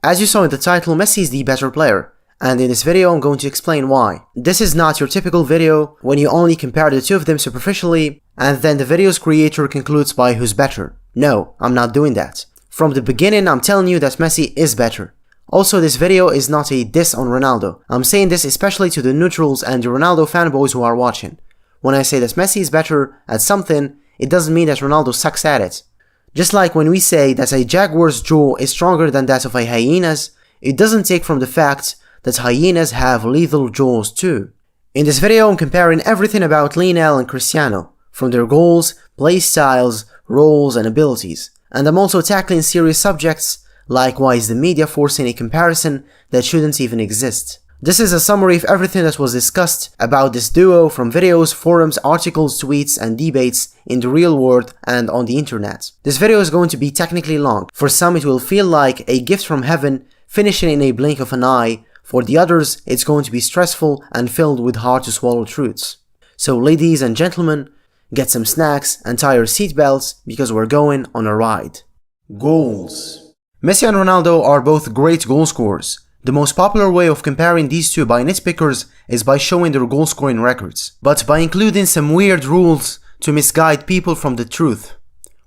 As you saw in the title, Messi is the better player, and in this video I'm going to explain why. This is not your typical video when you only compare the two of them superficially and then the video's creator concludes by who's better. No, I'm not doing that. From the beginning I'm telling you that Messi is better. Also, this video is not a diss on Ronaldo. I'm saying this especially to the neutrals and the Ronaldo fanboys who are watching. When I say that Messi is better at something, it doesn't mean that Ronaldo sucks at it. Just like when we say that a jaguar's jaw is stronger than that of a hyena's, it doesn't take from the fact that hyenas have lethal jaws too. In this video I'm comparing everything about Lionel and Cristiano, from their goals, play styles, roles and abilities. And I'm also tackling serious subjects, like why is the media forcing a comparison that shouldn't even exist. This is a summary of everything that was discussed about this duo from videos, forums, articles, tweets and debates in the real world and on the internet. This video is going to be technically long. For some it will feel like a gift from heaven finishing in a blink of an eye. For the others it's going to be stressful and filled with hard to swallow truths. So ladies and gentlemen, get some snacks and tie your seatbelts because we're going on a ride. Goals. Messi and Ronaldo are both great goal scorers. The most popular way of comparing these two by nitpickers is by showing their goal scoring records, but by including some weird rules to misguide people from the truth.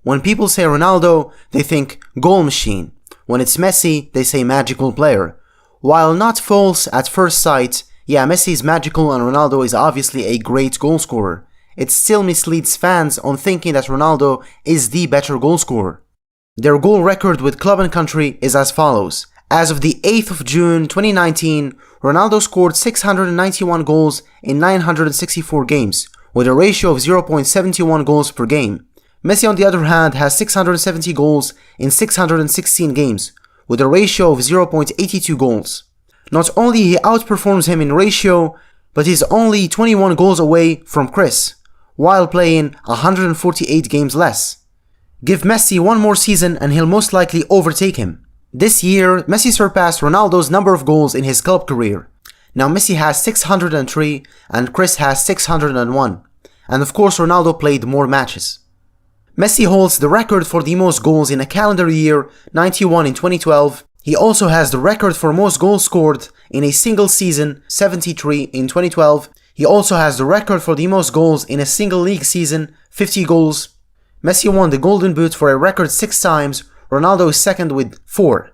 When people say Ronaldo, they think goal machine. When it's Messi, they say magical player. While not false at first sight, yeah, Messi is magical and Ronaldo is obviously a great goal scorer, it still misleads fans on thinking that Ronaldo is the better goal scorer. Their goal record with club and country is as follows. As of the 8th of June 2019, Ronaldo scored 691 goals in 964 games, with a ratio of 0.71 goals per game. Messi on the other hand has 670 goals in 616 games, with a ratio of 0.82 goals. Not only he outperforms him in ratio, but he's only 21 goals away from Chris, while playing 148 games less. Give Messi one more season and he'll most likely overtake him. This year, Messi surpassed Ronaldo's number of goals in his club career. Now Messi has 603 and Chris has 601. And of course Ronaldo played more matches. Messi holds the record for the most goals in a calendar year, 91 in 2012. He also has the record for most goals scored in a single season, 73 in 2012. He also has the record for the most goals in a single league season, 50 goals. Messi won the Golden Boot for a record 6 times, Ronaldo is second with 4.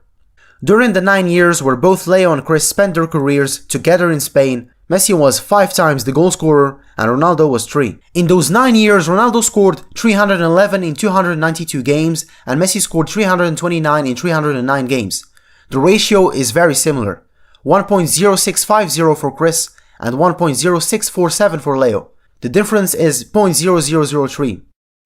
During the 9 years where both Leo and Chris spent their careers together in Spain, Messi was 5 times the goal scorer and Ronaldo was 3. In those 9 years, Ronaldo scored 311 in 292 games and Messi scored 329 in 309 games. The ratio is very similar, 1.0650 for Chris and 1.0647 for Leo. The difference is 0.0003.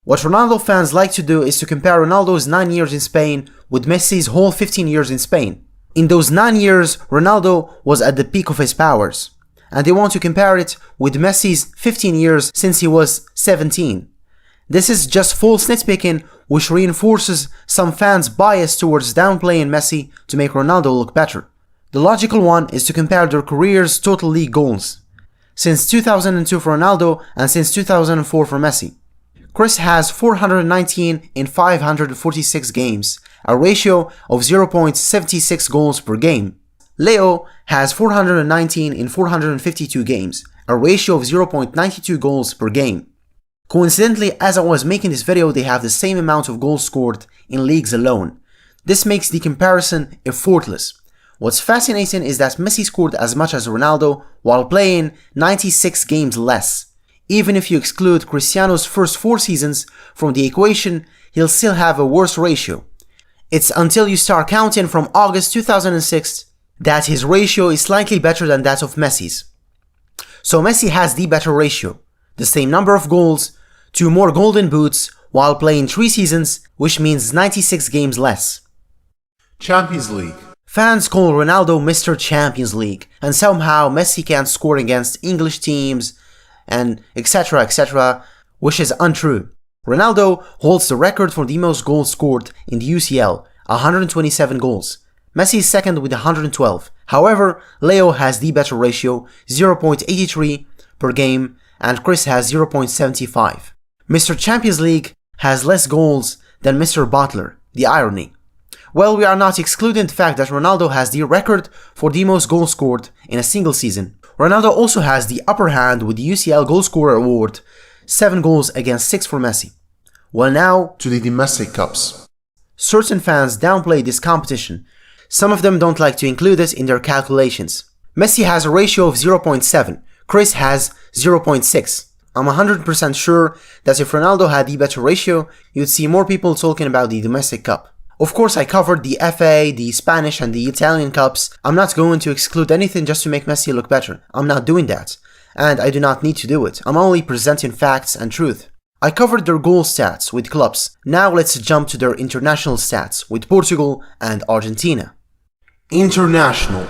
What Ronaldo fans like to do is to compare Ronaldo's 9 years in Spain with Messi's whole 15 years in Spain. In those 9 years, Ronaldo was at the peak of his powers, and they want to compare it with Messi's 15 years since he was 17. This is just false nitpicking which reinforces some fans' bias towards downplaying Messi to make Ronaldo look better. The logical one is to compare their careers' total league goals, since 2002 for Ronaldo and since 2004 for Messi. Chris has 419 in 546 games, a ratio of 0.76 goals per game. Leo has 419 in 452 games, a ratio of 0.92 goals per game. Coincidentally, as I was making this video, they have the same amount of goals scored in leagues alone. This makes the comparison effortless. What's fascinating is that Messi scored as much as Ronaldo while playing 96 games less. Even if you exclude Cristiano's first 4 seasons from the equation, he'll still have a worse ratio. It's until you start counting from August 2006 that his ratio is slightly better than that of Messi's. So Messi has the better ratio, the same number of goals, 2 more golden boots while playing 3 seasons, which means 96 games less. Champions League. Fans call Ronaldo Mr. Champions League, and somehow Messi can't score against English teams, and etc, which is untrue. Ronaldo holds the record for the most goals scored in the UCL, 127 goals. Messi is second with 112. However, Leo has the better ratio, 0.83 per game, and Chris has 0.75. Mr. Champions League has less goals than Mr. Butler, the irony. Well, we are not excluding the fact that Ronaldo has the record for the most goals scored in a single season. Ronaldo also has the upper hand with the UCL Goal Scorer Award, 7 goals against 6 for Messi. Well, now to the domestic cups. Certain fans downplay this competition. Some of them don't like to include it in their calculations. Messi has a ratio of 0.7, Chris has 0.6. I'm 100% sure that if Ronaldo had the better ratio, you'd see more people talking about the domestic cup. Of course, I covered the FA, the Spanish and the Italian cups. I'm not going to exclude anything just to make Messi look better. I'm not doing that. And I do not need to do it. I'm only presenting facts and truth. I covered their goal stats with clubs. Now let's jump to their international stats with Portugal and Argentina. International.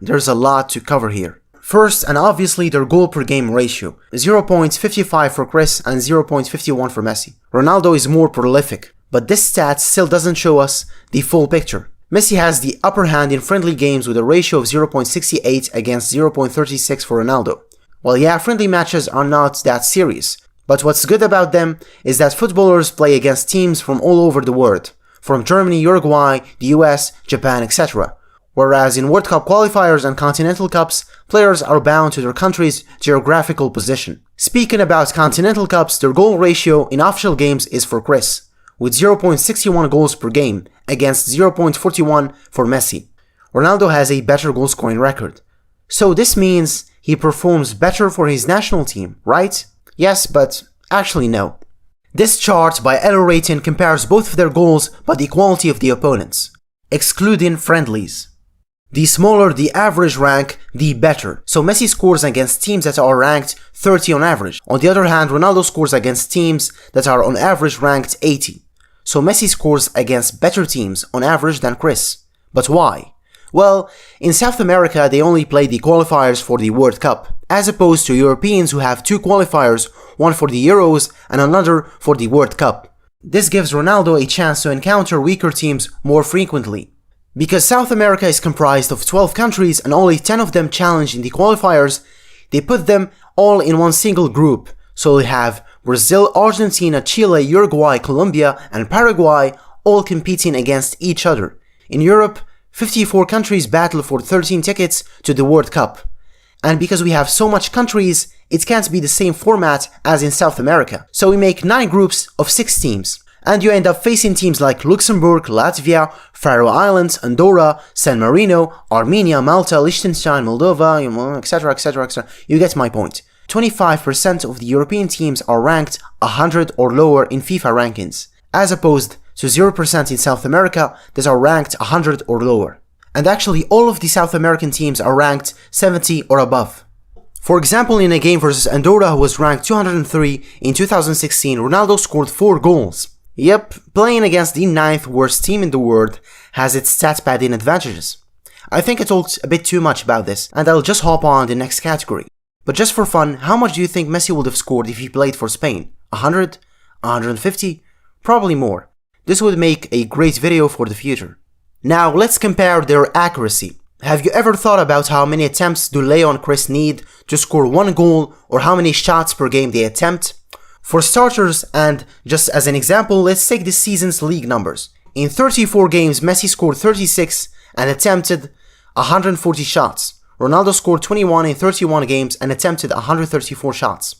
There's a lot to cover here. First, and obviously, their goal per game ratio. 0.55 for Chris and 0.51 for Messi. Ronaldo is more prolific. But this stat still doesn't show us the full picture. Messi has the upper hand in friendly games with a ratio of 0.68 against 0.36 for Ronaldo. Well, yeah, friendly matches are not that serious. But what's good about them is that footballers play against teams from all over the world. From Germany, Uruguay, the US, Japan, etc. Whereas in World Cup qualifiers and Continental Cups, players are bound to their country's geographical position. Speaking about Continental Cups, their goal ratio in official games is for Chris, with 0.61 goals per game against 0.41 for Messi. Ronaldo has a better goal scoring record. So this means he performs better for his national team, right? Yes, but actually no. This chart by Elo Rating compares both of their goals by the quality of the opponents, excluding friendlies. The smaller the average rank, the better. So Messi scores against teams that are ranked 30 on average. On the other hand, Ronaldo scores against teams that are on average ranked 80. So Messi scores against better teams on average than Chris. But why? Well, in South America they only play the qualifiers for the World Cup, as opposed to Europeans who have 2 qualifiers, one for the Euros and another for the World Cup. This gives Ronaldo a chance to encounter weaker teams more frequently. Because South America is comprised of 12 countries and only 10 of them challenge in the qualifiers, they put them all in one single group. So we have Brazil, Argentina, Chile, Uruguay, Colombia, and Paraguay all competing against each other. In Europe, 54 countries battle for 13 tickets to the World Cup. And because we have so much countries, it can't be the same format as in South America. So we make 9 groups of 6 teams. And you end up facing teams like Luxembourg, Latvia, Faroe Islands, Andorra, San Marino, Armenia, Malta, Liechtenstein, Moldova, etc, etc, etc. You get my point. 25% of the European teams are ranked 100 or lower in FIFA rankings, as opposed to 0% in South America that are ranked 100 or lower. And actually all of the South American teams are ranked 70 or above. For example, in a game versus Andorra, who was ranked 203 in 2016, Ronaldo scored 4 goals. Yep, playing against the 9th worst team in the world has its stat padding advantages. I think I talked a bit too much about this, and I'll just hop on the next category. But just for fun, how much do you think Messi would have scored if he played for Spain? 100? 150? Probably more. This would make a great video for the future. Now let's compare their accuracy. Have you ever thought about how many attempts do Leo and Chris need to score 1 goal, or how many shots per game they attempt? For starters, and just as an example, let's take this season's league numbers. In 34 games, Messi scored 36 and attempted 140 shots. Ronaldo scored 21 in 31 games and attempted 134 shots.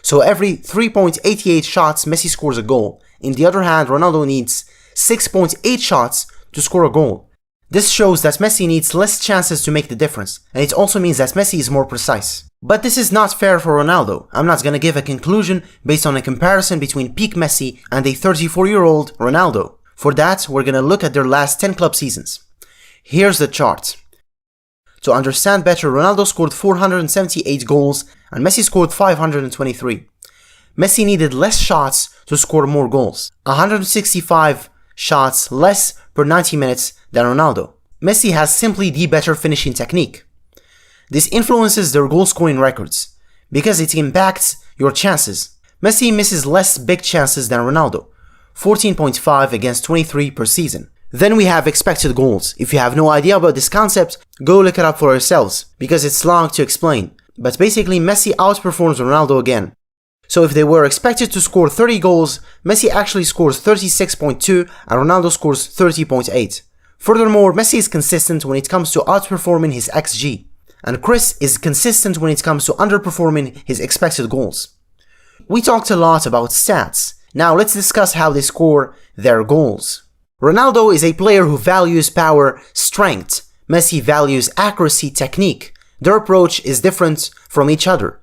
So every 3.88 shots, Messi scores a goal. On the other hand, Ronaldo needs 6.8 shots to score a goal. This shows that Messi needs less chances to make the difference, and it also means that Messi is more precise. But this is not fair for Ronaldo. I'm not gonna give a conclusion based on a comparison between peak Messi and a 34-year-old Ronaldo. For that, we're gonna look at their last 10 club seasons. Here's the chart. To understand better, Ronaldo scored 478 goals and Messi scored 523. Messi needed less shots to score more goals. 165 shots less per 90 minutes than Ronaldo. Messi has simply the better finishing technique. This influences their goal scoring records, because it impacts your chances. Messi misses less big chances than Ronaldo, 14.5 against 23 per season. Then we have expected goals. If you have no idea about this concept, go look it up for yourselves, because it's long to explain. But basically Messi outperforms Ronaldo again. So if they were expected to score 30 goals, Messi actually scores 36.2 and Ronaldo scores 30.8. Furthermore, Messi is consistent when it comes to outperforming his XG, and Chris is consistent when it comes to underperforming his expected goals. We talked a lot about stats. Now let's discuss how they score their goals. Ronaldo is a player who values power, strength. Messi values accuracy, technique. Their approach is different from each other.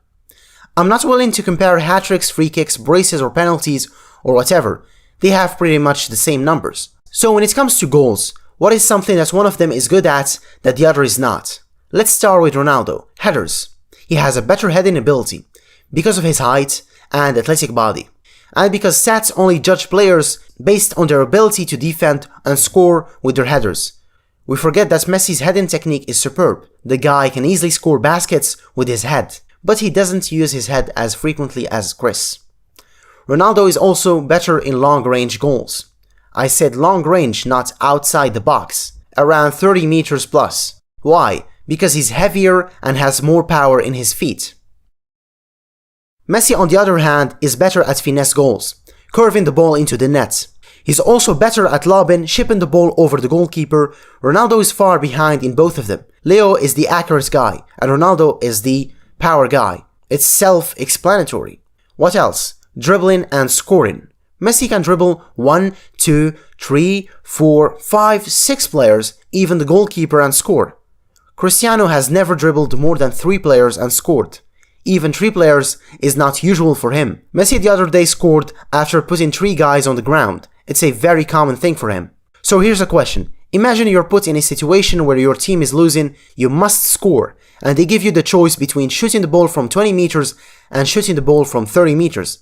I'm not willing to compare hat-tricks, free kicks, braces or penalties or whatever. They have pretty much the same numbers. So when it comes to goals, what is something that one of them is good at that the other is not? Let's start with Ronaldo. Headers. He has a better heading ability because of his height and athletic body, and because stats only judge players based on their ability to defend and score with their headers. We forget that Messi's heading technique is superb. The guy can easily score baskets with his head, but he doesn't use his head as frequently as Chris. Ronaldo is also better in long-range goals. I said long-range, not outside the box, around 30 meters plus. Why? Because he's heavier and has more power in his feet. Messi, on the other hand, is better at finesse goals, curving the ball into the net. He's also better at lobbing, shipping the ball over the goalkeeper. Ronaldo is far behind in both of them. Leo is the accurate guy, and Ronaldo is the power guy. It's self-explanatory. What else? Dribbling and scoring. Messi can dribble 1, 2, 3, 4, 5, 6 players, even the goalkeeper, and score. Cristiano has never dribbled more than 3 players and scored. Even 3 players is not usual for him. Messi the other day scored after putting 3 guys on the ground. It's a very common thing for him. So here's a question. Imagine you're put in a situation where your team is losing, you must score, and they give you the choice between shooting the ball from 20 meters and shooting the ball from 30 meters.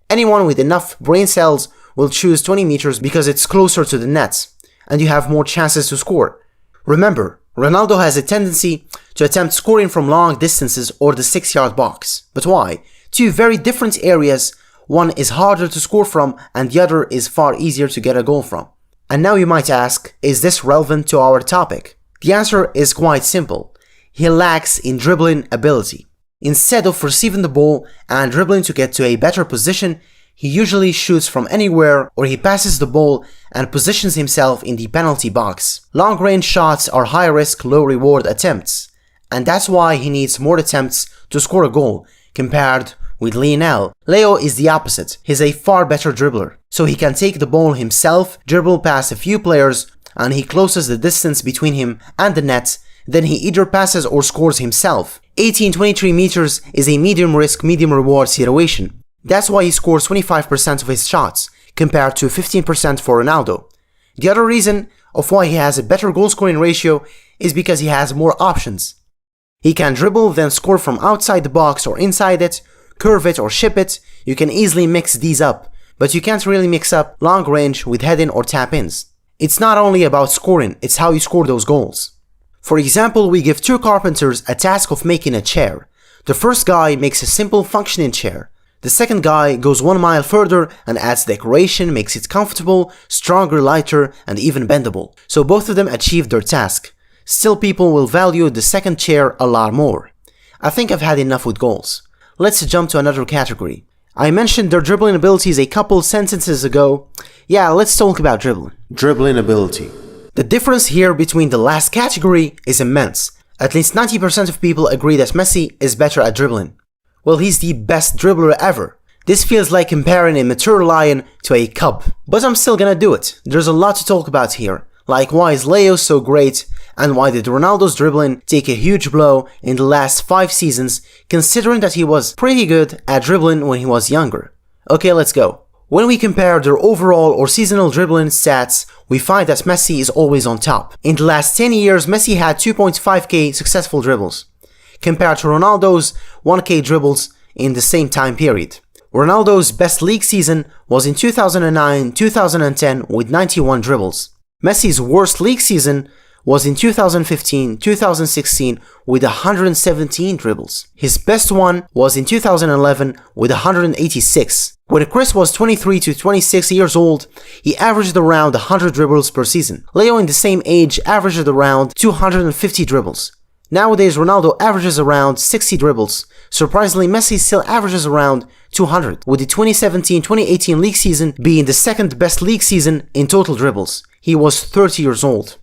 Anyone with enough brain cells will choose 20 meters because it's closer to the net, and you have more chances to score. Remember, Ronaldo has a tendency to attempt scoring from long distances or the 6-yard box. But why? 2 very different areas. One is harder to score from and the other is far easier to get a goal from. And now you might ask, is this relevant to our topic? The answer is quite simple. He lacks in dribbling ability. Instead of receiving the ball and dribbling to get to a better position, he usually shoots from anywhere or he passes the ball and positions himself in the penalty box. Long-range shots are high-risk, low-reward attempts, and that's why he needs more attempts to score a goal compared with Lionel. Leo is the opposite. He's a far better dribbler, so he can take the ball himself, dribble past a few players, and he closes the distance between him and the net. Then he either passes or scores himself. 18-23 meters is a medium risk, medium reward situation. That's why he scores 25% of his shots, compared to 15% for Ronaldo. The other reason of why he has a better goal scoring ratio is because he has more options. He can dribble, then score from outside the box or inside it, curve it or ship it. You can easily mix these up, but you can't really mix up long range with head-in or tap-ins. It's not only about scoring, it's how you score those goals. For example, we give 2 carpenters a task of making a chair. The first guy makes a simple functioning chair. The second guy goes 1 mile further and adds decoration, makes it comfortable, stronger, lighter, and even bendable. So both of them achieved their task. Still, people will value the second chair a lot more. I think I've had enough with goals. Let's jump to another category. I mentioned their dribbling abilities a couple sentences ago. Yeah, let's talk about dribbling. Dribbling ability. The difference here between the last category is immense. At least 90% of people agree that Messi is better at dribbling. Well, he's the best dribbler ever. This feels like comparing a mature lion to a cub. But I'm still gonna do it. There's a lot to talk about here. Like why is Leo so great, and why did Ronaldo's dribbling take a huge blow in the last 5 seasons, considering that he was pretty good at dribbling when he was younger. Okay, let's go. When we compare their overall or seasonal dribbling stats, we find that Messi is always on top. In the last 10 years, Messi had 2.5k successful dribbles, compared to Ronaldo's 1k dribbles in the same time period. Ronaldo's best league season was in 2009-2010 with 91 dribbles. Messi's worst league season was in 2015-2016 with 117 dribbles. His best one was in 2011 with 186. When Chris was 23 to 26 years old, he averaged around 100 dribbles per season. Leo, in the same age, averaged around 250 dribbles. Nowadays, Ronaldo averages around 60 dribbles. Surprisingly, Messi still averages around 200, with the 2017-2018 league season being the second best league season in total dribbles. He was 30 years old.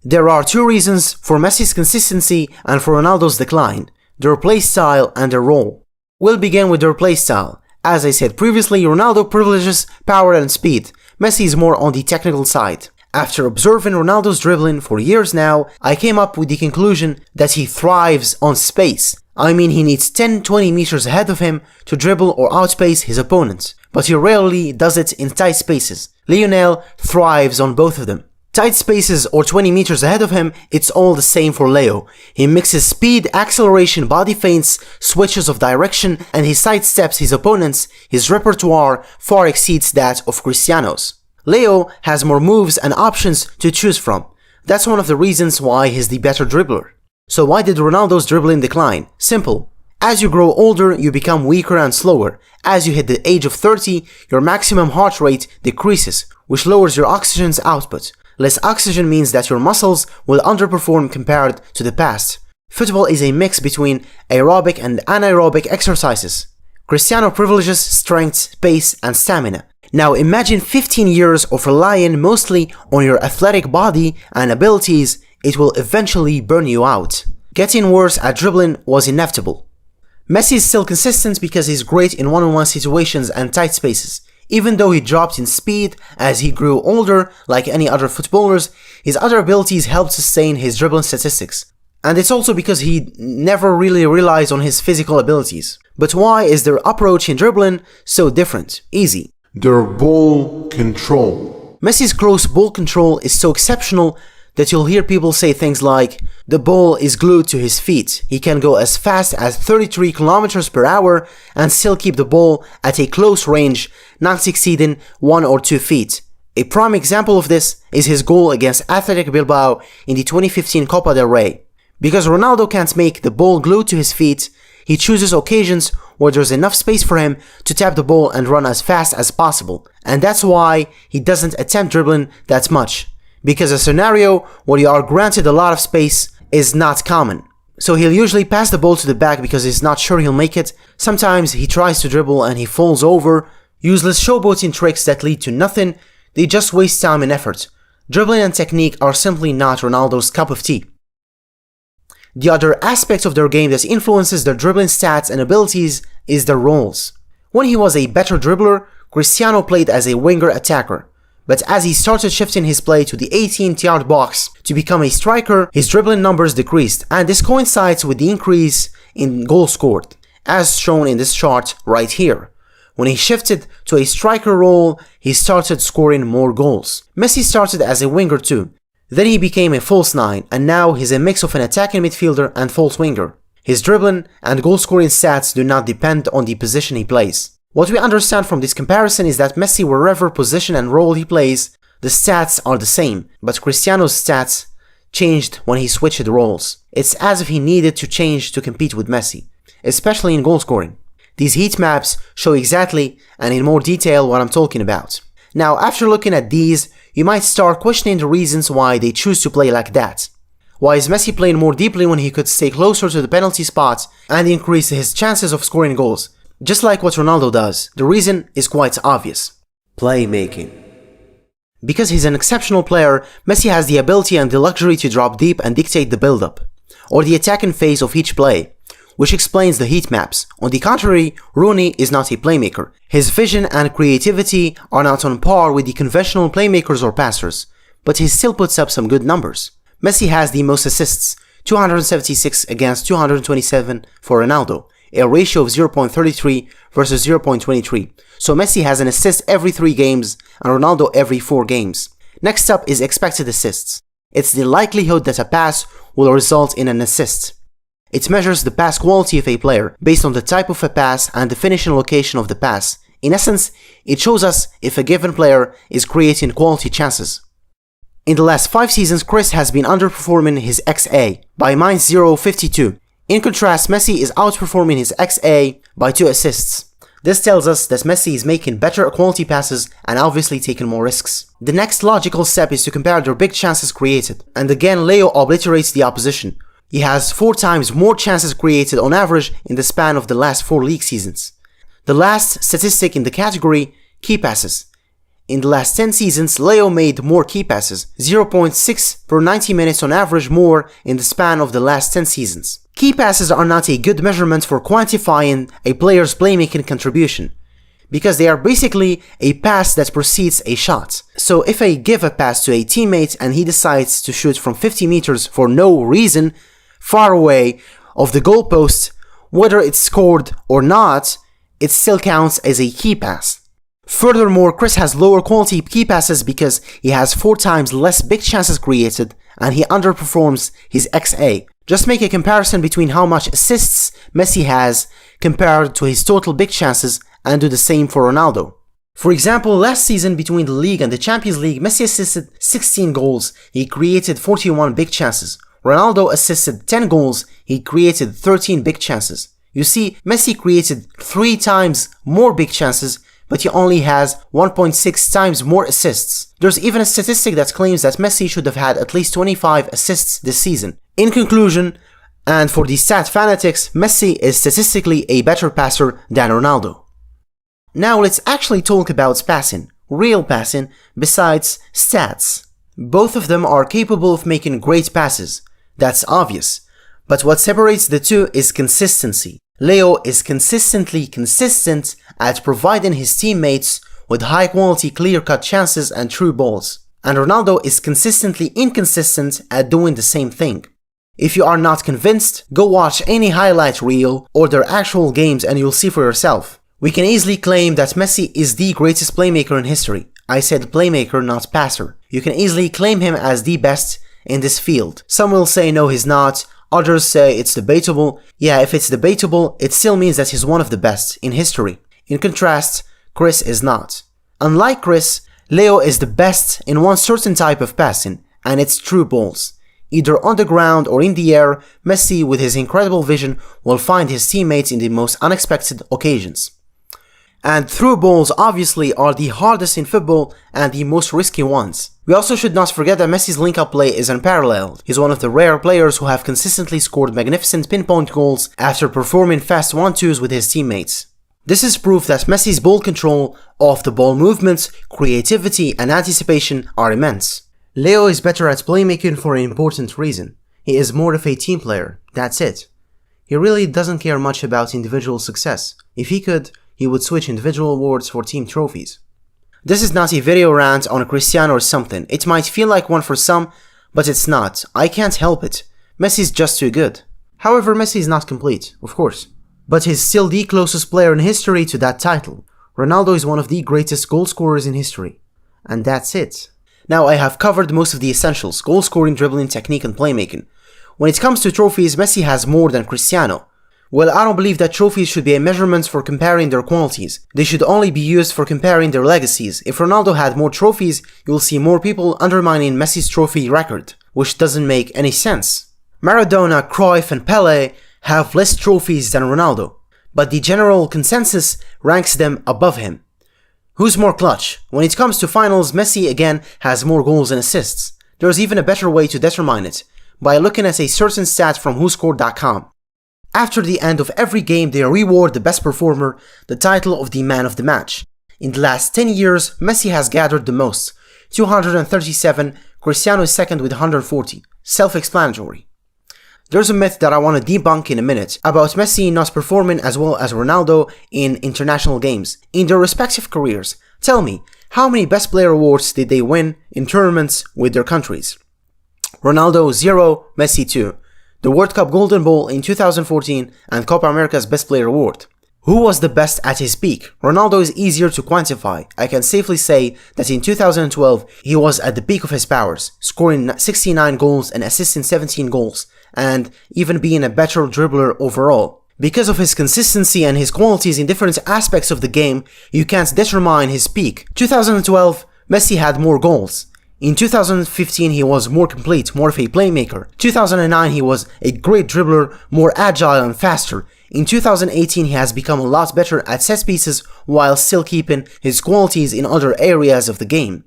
There are two reasons for Messi's consistency and for Ronaldo's decline: their play style and their role. We'll begin with their play style. As I said previously, Ronaldo privileges power and speed. Messi is more on the technical side. After observing Ronaldo's dribbling for years now, I came up with the conclusion that he thrives on space. I mean, he needs 10-20 meters ahead of him to dribble or outspace his opponents, but he rarely does it in tight spaces. Lionel thrives on both of them. Tight spaces or 20 meters ahead of him, it's all the same for Leo. He mixes speed, acceleration, body feints, switches of direction, and he sidesteps his opponents. His repertoire far exceeds that of Cristiano's. Leo has more moves and options to choose from. That's one of the reasons why he's the better dribbler. So why did Ronaldo's dribbling decline? Simple. As you grow older, you become weaker and slower. As you hit the age of 30, your maximum heart rate decreases, which lowers your oxygen's output. Less oxygen means that your muscles will underperform compared to the past. Football is a mix between aerobic and anaerobic exercises. Cristiano privileges strength, pace, and stamina. Now imagine 15 years of relying mostly on your athletic body and abilities. It will eventually burn you out. Getting worse at dribbling was inevitable. Messi is still consistent because he's great in one-on-one situations and tight spaces. Even though he dropped in speed as he grew older, like any other footballers, his other abilities helped sustain his dribbling statistics. And it's also because he never really relies on his physical abilities. But why is their approach in dribbling so different? Easy. Their ball control. Messi's close ball control is so exceptional that you'll hear people say things like, the ball is glued to his feet. He can go as fast as 33 kilometers per hour and still keep the ball at a close range, not exceeding 1 or 2 feet. A prime example of this is his goal against Athletic Bilbao in the 2015 Copa del Rey. Because Ronaldo can't make the ball glued to his feet, he chooses occasions where there's enough space for him to tap the ball and run as fast as possible. And that's why he doesn't attempt dribbling that much. Because a scenario where you are granted a lot of space is not common. So he'll usually pass the ball to the back because he's not sure he'll make it. Sometimes he tries to dribble and he falls over. Useless showboating tricks that lead to nothing. They just waste time and effort. Dribbling and technique are simply not Ronaldo's cup of tea. The other aspect of their game that influences their dribbling stats and abilities is their roles. When he was a better dribbler, Cristiano played as a winger attacker. But as he started shifting his play to the 18th-yard box to become a striker, his dribbling numbers decreased, and this coincides with the increase in goals scored, as shown in this chart right here. When he shifted to a striker role, he started scoring more goals. Messi started as a winger too. Then he became a false 9, and now he's a mix of an attacking midfielder and false winger. His dribbling and goal-scoring stats do not depend on the position he plays. What we understand from this comparison is that Messi, wherever position and role he plays, the stats are the same, but Cristiano's stats changed when he switched roles. It's as if he needed to change to compete with Messi, especially in goal scoring. These heat maps show exactly and in more detail what I'm talking about. Now, after looking at these, you might start questioning the reasons why they choose to play like that. Why is Messi playing more deeply when he could stay closer to the penalty spot and increase his chances of scoring goals? Just like what Ronaldo does, the reason is quite obvious. Playmaking. Because he's an exceptional player, Messi has the ability and the luxury to drop deep and dictate the build-up, or the attacking phase of each play, which explains the heat maps. On the contrary, Rooney is not a playmaker. His vision and creativity are not on par with the conventional playmakers or passers, but he still puts up some good numbers. Messi has the most assists, 276 against 227 for Ronaldo, a ratio of 0.33 versus 0.23. So Messi has an assist every 3 games and Ronaldo every 4 games. Next up is expected assists. It's the likelihood that a pass will result in an assist. It measures the pass quality of a player based on the type of a pass and the finishing location of the pass. In essence, it shows us if a given player is creating quality chances. In the last 5 seasons, Chris has been underperforming his XA by -0.52. In contrast, Messi is outperforming his XA by 2 assists. This tells us that Messi is making better quality passes and obviously taking more risks. The next logical step is to compare their big chances created, and again Leo obliterates the opposition. He has 4 times more chances created on average in the span of the last 4 league seasons. The last statistic in the category, key passes. In the last 10 seasons, Leo made more key passes, 0.6 per 90 minutes on average more in the span of the last 10 seasons. Key passes are not a good measurement for quantifying a player's playmaking contribution, because they are basically a pass that precedes a shot. So if I give a pass to a teammate and he decides to shoot from 50 meters for no reason, far away of the goalpost, whether it's scored or not, it still counts as a key pass. Furthermore, Chris has lower quality key passes because he has 4 times less big chances created and he underperforms his XA. Just make a comparison between how much assists Messi has compared to his total big chances and do the same for Ronaldo. For example, last season between the league and the Champions League, Messi assisted 16 goals, he created 41 big chances. Ronaldo assisted 10 goals, he created 13 big chances. You see, Messi created 3 times more big chances, but he only has 1.6 times more assists. There's even a statistic that claims that Messi should have had at least 25 assists this season. In conclusion, and for the stat fanatics, Messi is statistically a better passer than Ronaldo. Now let's actually talk about passing, real passing, besides stats. Both of them are capable of making great passes. That's obvious. But what separates the two is consistency. Leo is consistently consistent at providing his teammates with high quality clear-cut chances and true balls. And Ronaldo is consistently inconsistent at doing the same thing. If you are not convinced, go watch any highlight reel or their actual games and you'll see for yourself. We can easily claim that Messi is the greatest playmaker in history. I said playmaker, not passer. You can easily claim him as the best in this field. Some will say no, he's not. Others say it's debatable. Yeah, if it's debatable, it still means that he's one of the best in history. In contrast, Chris is not. Unlike Chris, Leo is the best in one certain type of passing, and it's true balls. Either on the ground or in the air, Messi with his incredible vision will find his teammates in the most unexpected occasions. And through balls obviously are the hardest in football and the most risky ones. We also should not forget that Messi's link-up play is unparalleled. He's one of the rare players who have consistently scored magnificent pinpoint goals after performing fast 1-2s with his teammates. This is proof that Messi's ball control, off-the-ball movements, creativity and anticipation are immense. Leo is better at playmaking for an important reason. He is more of a team player, that's it. He really doesn't care much about individual success. If he could, he would switch individual awards for team trophies. This is not a video rant on Cristiano or something. It might feel like one for some, but it's not. I can't help it. Messi's just too good. However, Messi is not complete, of course. But he's still the closest player in history to that title. Ronaldo is one of the greatest goal scorers in history. And that's it. Now I have covered most of the essentials: goal scoring, dribbling, technique and playmaking. When it comes to trophies, Messi has more than Cristiano. Well, I don't believe that trophies should be a measurement for comparing their qualities. They should only be used for comparing their legacies. If Ronaldo had more trophies, you will see more people undermining Messi's trophy record, which doesn't make any sense. Maradona, Cruyff and Pelé have less trophies than Ronaldo, but the general consensus ranks them above him. Who's more clutch? When it comes to finals, Messi again has more goals and assists. There's even a better way to determine it, by looking at a certain stat from WhoScored.com. After the end of every game, they reward the best performer the title of the man of the match. In the last 10 years, Messi has gathered the most, 237, Cristiano is second with 140. Self-explanatory. There's a myth that I want to debunk in a minute about Messi not performing as well as Ronaldo in international games in their respective careers. Tell me, how many best player awards did they win in tournaments with their countries? Ronaldo 0, Messi 2. The World Cup Golden Ball in 2014 and Copa America's Best Player Award. Who was the best at his peak? Ronaldo is easier to quantify. I can safely say that in 2012 he was at the peak of his powers, scoring 69 goals and assisting 17 goals, and even being a better dribbler overall. Because of his consistency and his qualities in different aspects of the game, you can't determine his peak. 2012, Messi had more goals. In 2015 he was more complete, more of a playmaker. 2009 he was a great dribbler, more agile and faster. In 2018 he has become a lot better at set pieces while still keeping his qualities in other areas of the game.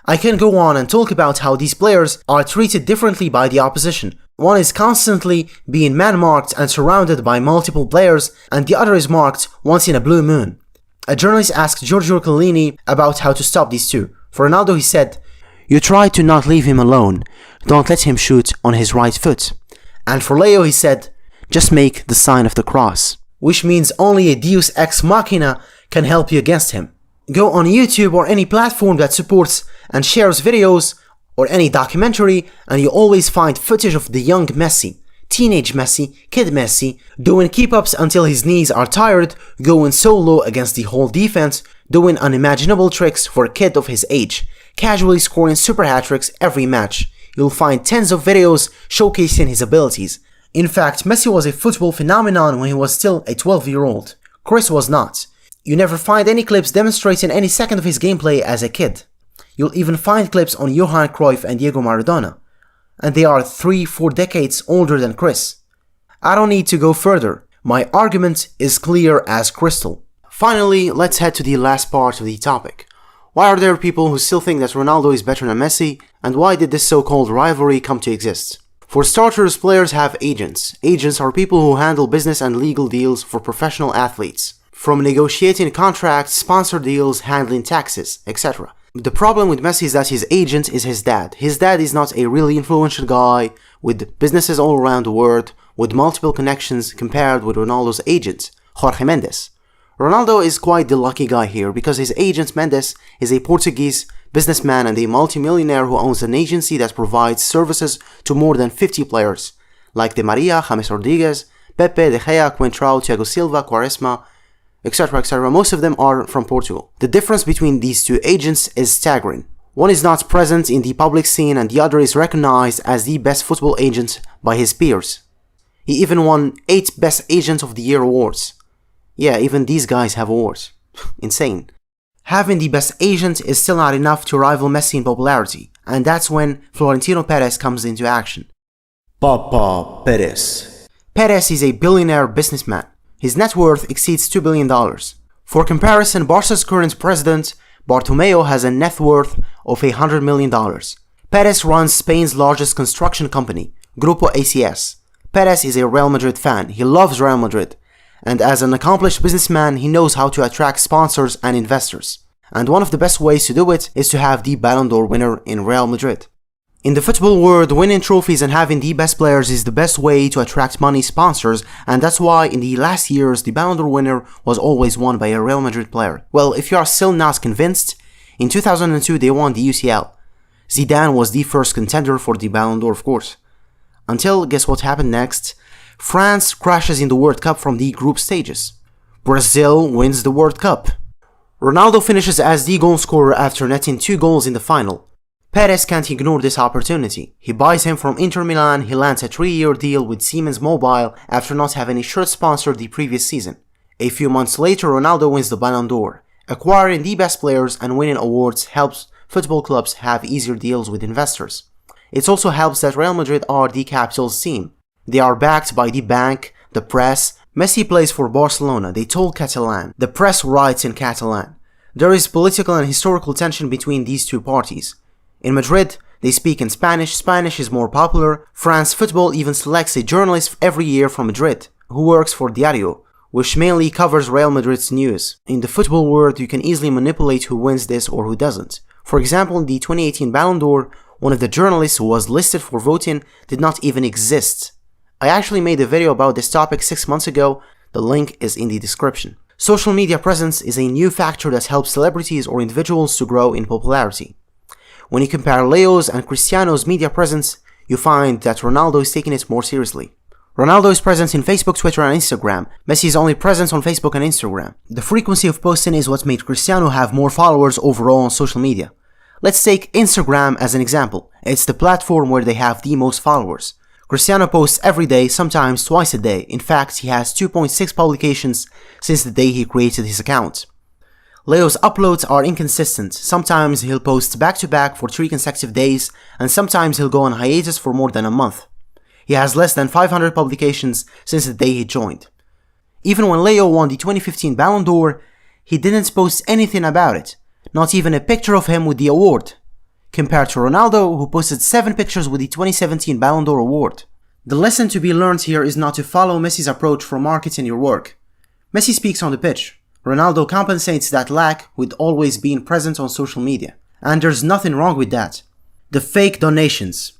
I can go on and talk about how these players are treated differently by the opposition. One is constantly being man-marked and surrounded by multiple players, and the other is marked once in a blue moon. A journalist asked Giorgio Chiellini about how to stop these two. For Ronaldo, he said, "You try to not leave him alone. Don't let him shoot on his right foot." And for Leo, he said, "Just make the sign of the cross," which means only a deus ex machina can help you against him. Go on YouTube or any platform that supports and shares videos or any documentary, and you always find footage of the young Messi, teenage Messi, kid Messi, doing keep-ups until his knees are tired, going solo against the whole defense, doing unimaginable tricks for a kid of his age, casually scoring super hat-tricks every match. You'll find tens of videos showcasing his abilities. In fact, Messi was a football phenomenon when he was still a 12-year-old. Chris was not. You never find any clips demonstrating any second of his gameplay as a kid. You'll even find clips on Johan Cruyff and Diego Maradona. And they are 3-4 decades older than Chris. I don't need to go further. My argument is clear as crystal. Finally, let's head to the last part of the topic. Why are there people who still think that Ronaldo is better than Messi, and why did this so-called rivalry come to exist? For starters, players have agents. Agents are people who handle business and legal deals for professional athletes. From negotiating contracts, sponsor deals, handling taxes, etc. The problem with Messi is that his agent is his dad. His dad is not a really influential guy with businesses all around the world, with multiple connections compared with Ronaldo's agent, Jorge Mendes. Ronaldo is quite the lucky guy here because his agent Mendes is a Portuguese businessman and a multimillionaire who owns an agency that provides services to more than 50 players, like Di Maria, James Rodriguez, Pepe, De Gea, Coentrão, Thiago Silva, Quaresma, etc, etc. Most of them are from Portugal. The difference between these two agents is staggering. One is not present in the public scene and the other is recognized as the best football agent by his peers. He even won 8 Best Agent of the Year awards. Yeah, even these guys have awards. Insane. Having the best agent is still not enough to rival Messi in popularity, and that's when Florentino Perez comes into action. Papa Perez. Perez is a billionaire businessman. His net worth exceeds $2 billion. For comparison, Barca's current president, Bartomeu, has a net worth of $100 million. Perez runs Spain's largest construction company, Grupo ACS. Perez is a Real Madrid fan. He loves Real Madrid. And as an accomplished businessman, he knows how to attract sponsors and investors. And one of the best ways to do it is to have the Ballon d'Or winner in Real Madrid. In the football world, winning trophies and having the best players is the best way to attract money sponsors, and that's why in the last years the Ballon d'Or winner was always won by a Real Madrid player. Well, if you are still not convinced, in 2002 they won the UCL. Zidane was the first contender for the Ballon d'Or, of course. Until, guess what happened next? France crashes in the World Cup from the group stages. Brazil wins the World Cup. Ronaldo finishes as the goal scorer after netting 2 goals in the final. Perez can't ignore this opportunity. He buys him from Inter Milan. He lands a 3-year deal with Siemens Mobile after not having a shirt sponsor the previous season. A few months later, Ronaldo wins the Ballon d'Or. Acquiring the best players and winning awards helps football clubs have easier deals with investors. It also helps that Real Madrid are the capital's team. They are backed by the bank, the press. Messi plays for Barcelona. They talk Catalan. The press writes in Catalan. There is political and historical tension between these two parties. In Madrid, they speak in Spanish. Spanish is more popular. France Football even selects a journalist every year from Madrid, who works for Diario, which mainly covers Real Madrid's news. In the football world, you can easily manipulate who wins this or who doesn't. For example, in the 2018 Ballon d'Or, one of the journalists who was listed for voting did not even exist. I actually made a video about this topic 6 months ago. The link is in the description. Social media presence is a new factor that helps celebrities or individuals to grow in popularity. When you compare Leo's and Cristiano's media presence, you find that Ronaldo is taking it more seriously. Ronaldo is present in Facebook, Twitter, and Instagram. Messi is only present on Facebook and Instagram. The frequency of posting is what made Cristiano have more followers overall on social media. Let's take Instagram as an example. It's the platform where they have the most followers. Cristiano posts every day, sometimes twice a day. In fact, he has 2.6 publications since the day he created his account. Leo's uploads are inconsistent. Sometimes he'll post back-to-back for 3 consecutive days, and sometimes he'll go on hiatus for more than a month. He has less than 500 publications since the day he joined. Even when Leo won the 2015 Ballon d'Or, he didn't post anything about it, not even a picture of him with the award. compared to Ronaldo, who posted 7 pictures with the 2017 Ballon d'Or award. The lesson to be learned here is not to follow Messi's approach for marketing your work. Messi speaks on the pitch. Ronaldo compensates that lack with always being present on social media. And there's nothing wrong with that. The fake donations.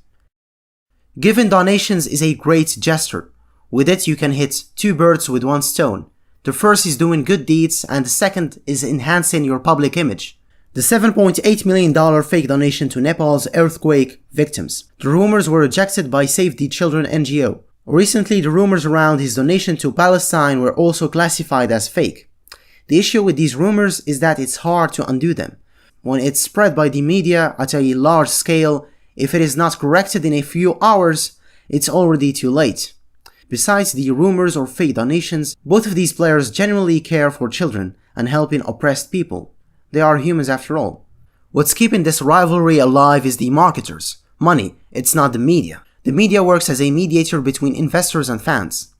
Giving donations is a great gesture. With it you can hit 2 birds with 1 stone. The first is doing good deeds and the second is enhancing your public image. The $7.8 million fake donation to Nepal's earthquake victims. The rumors were rejected by Save the Children NGO. Recently, the rumors around his donation to Palestine were also classified as fake. The issue with these rumors is that it's hard to undo them. When it's spread by the media at a large scale, if it is not corrected in a few hours, it's already too late. Besides the rumors or fake donations, both of these players genuinely care for children and helping oppressed people. They are humans after all. What's keeping this rivalry alive is the marketers. Money, it's not the media. The media works as a mediator between investors and fans.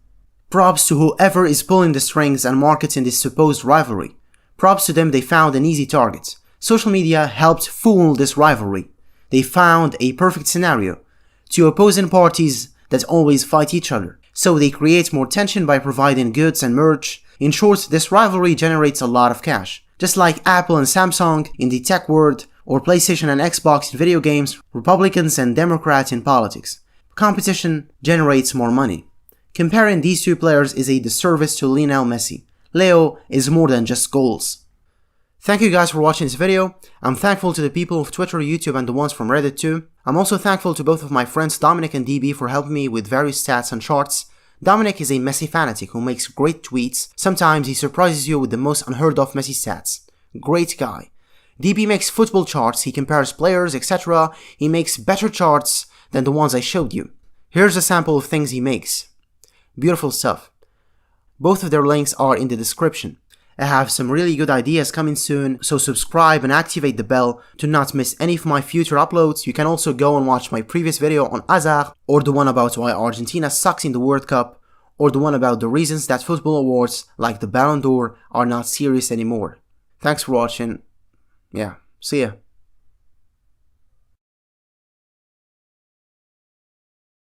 Props to whoever is pulling the strings and marketing this supposed rivalry. Props to them, they found an easy target. Social media helped fool this rivalry. They found a perfect scenario. 2 opposing parties that always fight each other. So they create more tension by providing goods and merch. In short, this rivalry generates a lot of cash. Just like Apple and Samsung in the tech world, or PlayStation and Xbox in video games, Republicans and Democrats in politics. Competition generates more money. Comparing these 2 players is a disservice to Lionel Messi. Leo is more than just goals. Thank you guys for watching this video. I'm thankful to the people of Twitter, YouTube and the ones from Reddit too. I'm also thankful to both of my friends Dominic and DB for helping me with various stats and charts. Dominic is a Messi fanatic who makes great tweets. Sometimes he surprises you with the most unheard of Messi stats. Great guy. DB makes football charts, he compares players, etc. He makes better charts than the ones I showed you. Here's a sample of things he makes. Beautiful stuff. Both of their links are in the description. I have some really good ideas coming soon, so subscribe and activate the bell to not miss any of my future uploads. You can also go and watch my previous video on Hazard, or the one about why Argentina sucks in the World Cup, or the one about the reasons that football awards like the Ballon d'Or are not serious anymore. Thanks for watching. Yeah, see ya.